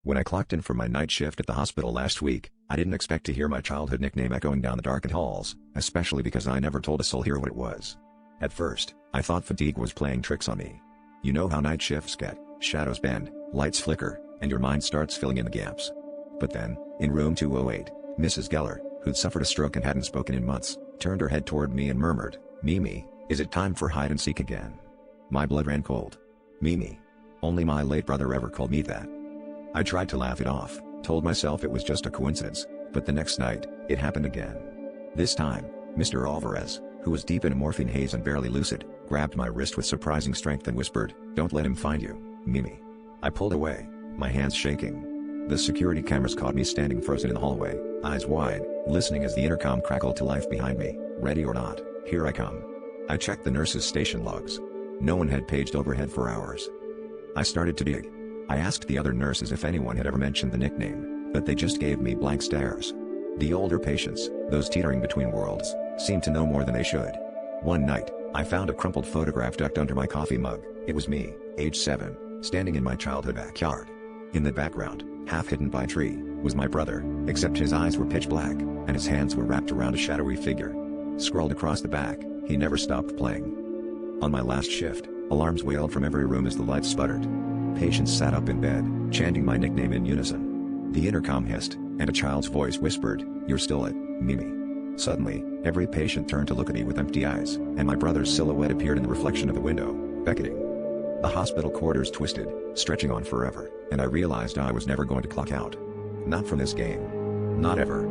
When I clocked in for my night shift at the hospital last week, I didn't expect to hear my childhood nickname echoing down the darkened halls, especially because I never told a soul here what it was. At first, I thought fatigue was playing tricks on me. You know how night shifts get, shadows bend, lights flicker, and your mind starts filling in the gaps. But then, in room 208, Mrs. Geller, who'd suffered a stroke and hadn't spoken in months, turned her head toward me and murmured, "Mimi, is it time for hide and seek again?" My blood ran cold. Mimi. Only my late brother ever called me that. I tried to laugh it off, told myself it was just a coincidence, but the next night, it happened again. This time, Mr. Alvarez, who was deep in a morphine haze and barely lucid, grabbed my wrist with surprising strength and whispered, "Don't let him find you, Mimi." I pulled away, my hands shaking. The security cameras caught me standing frozen in the hallway, eyes wide, listening as the intercom crackled to life behind me. Ready or not, here I come. I checked the nurses' station logs. No one had paged overhead for hours. I started to dig. I asked the other nurses if anyone had ever mentioned the nickname, but they just gave me blank stares. The older patients, those teetering between worlds, seemed to know more than they should. One night, I found a crumpled photograph tucked under my coffee mug. It was me, age 7, standing in my childhood backyard. In the background, half hidden by a tree, was my brother, except his eyes were pitch black, and his hands were wrapped around a shadowy figure. Scrawled across the back, he never stopped playing. On my last shift, alarms wailed from every room as the lights sputtered. Patients sat up in bed, chanting my nickname in unison. The intercom hissed, and a child's voice whispered, "You're still it, Mimi." Suddenly, every patient turned to look at me with empty eyes, and my brother's silhouette appeared in the reflection of the window, beckoning. The hospital corridors twisted, stretching on forever, and I realized I was never going to clock out. Not from this game. Not ever.